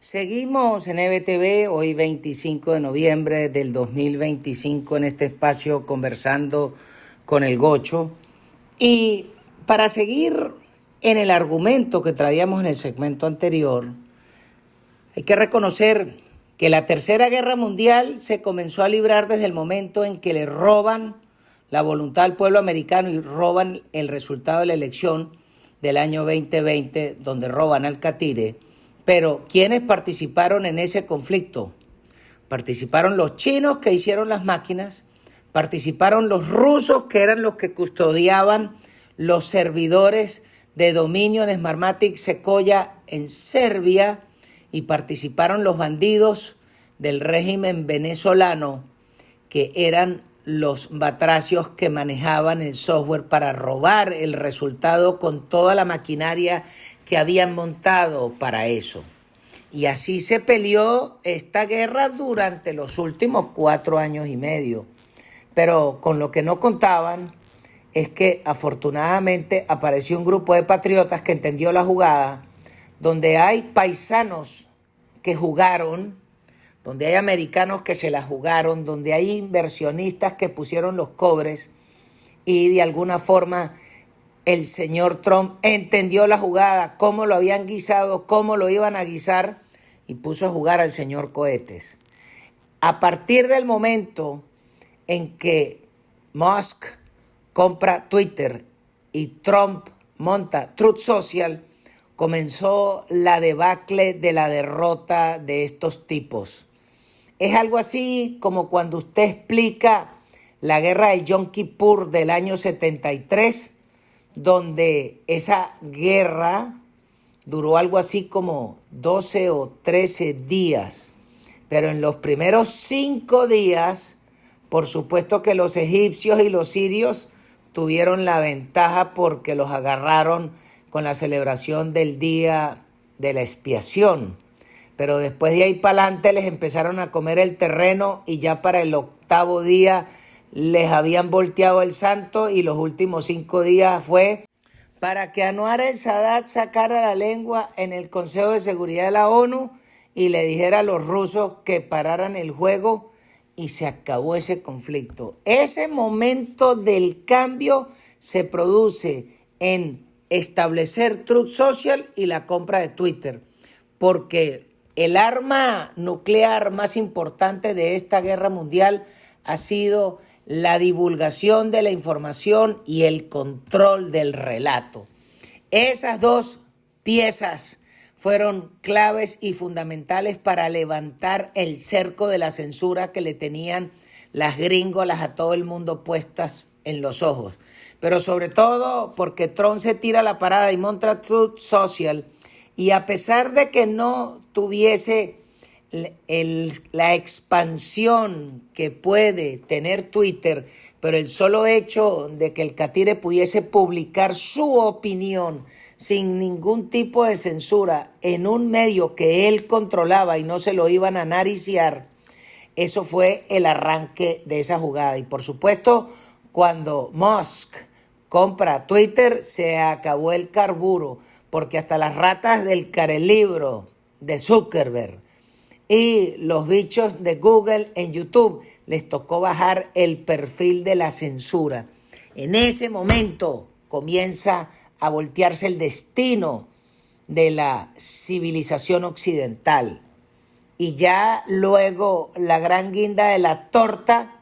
Seguimos en EBTV, hoy 25 de noviembre del 2025, en este espacio conversando con el Gocho. Y para seguir en el argumento que traíamos en el segmento anterior, hay que reconocer que la Tercera Guerra Mundial se comenzó a librar desde el momento en que le roban la voluntad al pueblo americano y roban el resultado de la elección del año 2020, donde roban al catire. Pero ¿quiénes participaron en ese conflicto? Participaron los chinos que hicieron las máquinas, participaron los rusos que eran los que custodiaban los servidores de dominio en Smartmatic Sequoia en Serbia, y participaron los bandidos del régimen venezolano que eran los batracios que manejaban el software para robar el resultado con toda la maquinaria que habían montado para eso. Y así se peleó esta guerra durante los últimos 4 años y medio. Pero con lo que no contaban es que afortunadamente apareció un grupo de patriotas que entendió la jugada, donde hay paisanos que jugaron, donde hay americanos que se la jugaron, donde hay inversionistas que pusieron los cobres, y de alguna forma el señor Trump entendió la jugada, cómo lo habían guisado, cómo lo iban a guisar, y puso a jugar al señor Cohetes. A partir del momento en que Musk compra Twitter y Trump monta Truth Social, comenzó la debacle de la derrota de estos tipos. Es algo así como cuando usted explica la guerra del Yom Kippur del año 73, donde esa guerra duró algo así como 12 o 13 días. Pero en los primeros 5 días, por supuesto que los egipcios y los sirios tuvieron la ventaja porque los agarraron con la celebración del día de la expiación. Pero después de ahí para adelante les empezaron a comer el terreno, y ya para el 8º día les habían volteado el santo, y los últimos 5 días fue para que Anwar el-Sadat sacara la lengua en el Consejo de Seguridad de la ONU y le dijera a los rusos que pararan el juego, y se acabó ese conflicto. Ese momento del cambio se produce en establecer Truth Social y la compra de Twitter, porque el arma nuclear más importante de esta guerra mundial ha sido la divulgación de la información y el control del relato. Esas dos piezas fueron claves y fundamentales para levantar el cerco de la censura que le tenían las gringolas a todo el mundo puestas en los ojos. Pero sobre todo porque Trump se tira la parada y monta Truth Social, y a pesar de que no tuviese la expansión que puede tener Twitter, pero el solo hecho de que el catire pudiese publicar su opinión sin ningún tipo de censura en un medio que él controlaba y no se lo iban a nariciar, eso fue el arranque de esa jugada. Y por supuesto, cuando Musk compra Twitter, se acabó el carburo, porque hasta las ratas del carelibro de Zuckerberg y los bichos de Google en YouTube les tocó bajar el perfil de la censura. En ese momento comienza a voltearse el destino de la civilización occidental. Y ya luego la gran guinda de la torta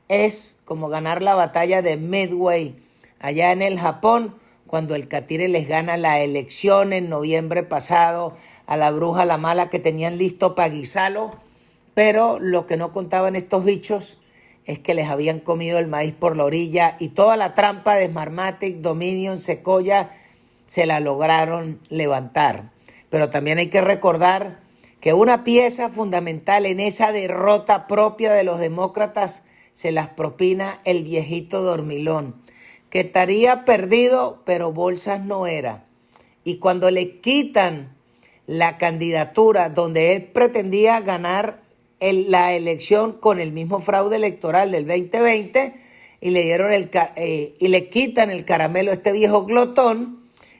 es como ganar la batalla de Midway allá en el Japón, cuando el catire les gana la elección en noviembre pasado a la bruja la mala que tenían listo para guisarlo. Pero lo que no contaban estos bichos es que les habían comido el maíz por la orilla, y toda la trampa de Smartmatic, Dominion, Sequoia se la lograron levantar. Pero también hay que recordar que una pieza fundamental en esa derrota propia de los demócratas se las propina el viejito dormilón, que estaría perdido, pero bolsas no era. Y cuando le quitan la candidatura donde él pretendía ganar la elección con el mismo fraude electoral del 2020, y le quitan el caramelo a este viejo glotón,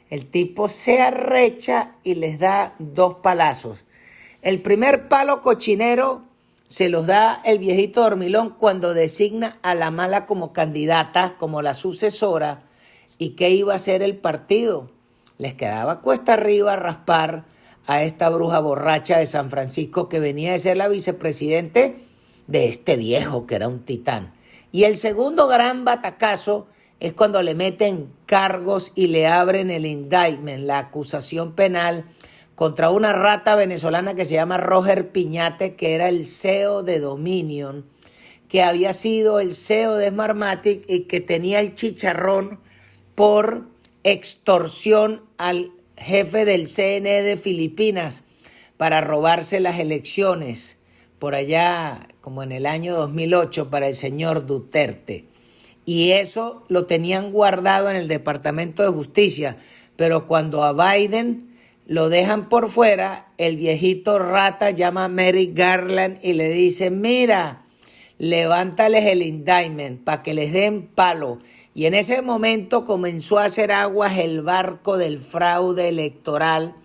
el tipo se arrecha y les da 2 palazos. El primer palo cochinero se los da el viejito dormilón cuando designa a la mala como candidata, como la sucesora. ¿Y qué iba a hacer el partido? Les quedaba cuesta arriba raspar a esta bruja borracha de San Francisco que venía de ser la vicepresidente de este viejo que era un titán. Y el segundo gran batacazo es cuando le meten cargos y le abren el indictment, la acusación penal contra una rata venezolana que se llama Roger Piñate, que era el CEO de Dominion, que había sido el CEO de Smartmatic y que tenía el chicharrón por extorsión al jefe del CNE de Filipinas para robarse las elecciones por allá como en el año 2008 para el señor Duterte. Y eso lo tenían guardado en el Departamento de Justicia, pero cuando a Biden lo dejan por fuera, el viejito rata llama a Merrick Garland y le dice, mira, levántales el indictment para que les den palo. Y en ese momento comenzó a hacer aguas el barco del fraude electoral,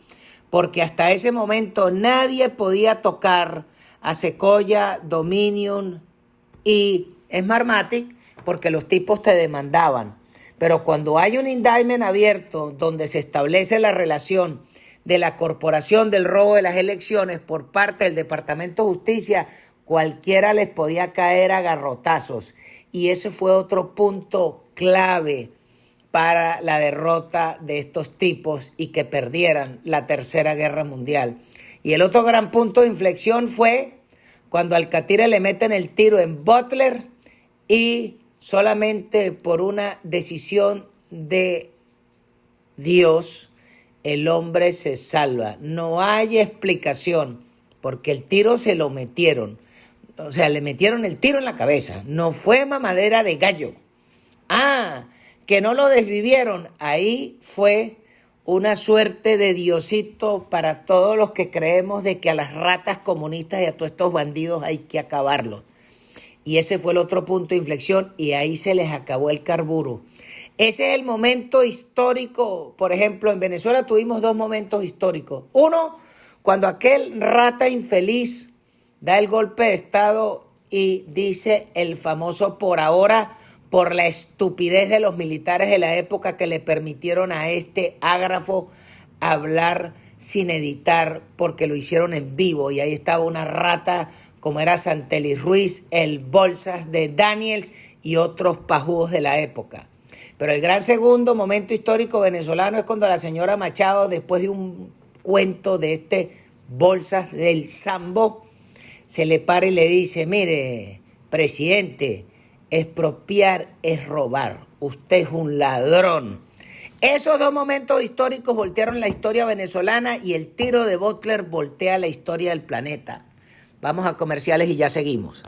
porque hasta ese momento nadie podía tocar a Sequoia, Dominion y Smartmatic porque los tipos te demandaban. Pero cuando hay un indictment abierto donde se establece la relación de la corporación del robo de las elecciones por parte del Departamento de Justicia, cualquiera les podía caer a garrotazos. Y ese fue otro punto clave para la derrota de estos tipos y que perdieran la Tercera Guerra Mundial. Y el otro gran punto de inflexión fue cuando al Catire le meten el tiro en Butler y solamente por una decisión de Dios el hombre se salva. No hay explicación porque el tiro se lo metieron. O sea, le metieron el tiro en la cabeza. No fue mamadera de gallo. Que no lo desvivieron. Ahí fue una suerte de Diosito para todos los que creemos de que a las ratas comunistas y a todos estos bandidos hay que acabarlos. Y ese fue el otro punto de inflexión y ahí se les acabó el carburo. Ese es el momento histórico. Por ejemplo, en Venezuela tuvimos dos momentos históricos. Uno, cuando aquel rata infeliz da el golpe de Estado y dice el famoso por ahora, por la estupidez de los militares de la época que le permitieron a este ágrafo hablar sin editar porque lo hicieron en vivo. Y ahí estaba una rata como era Santelli Ruiz, el Bolsas de Daniels y otros pajudos de la época. Pero el gran segundo momento histórico venezolano es cuando la señora Machado, después de un cuento de este Bolsas del Sambo, se le para y le dice, mire, presidente, expropiar es robar, usted es un ladrón. Esos dos momentos históricos voltearon la historia venezolana y el tiro de Butler voltea la historia del planeta. Vamos a comerciales y ya seguimos.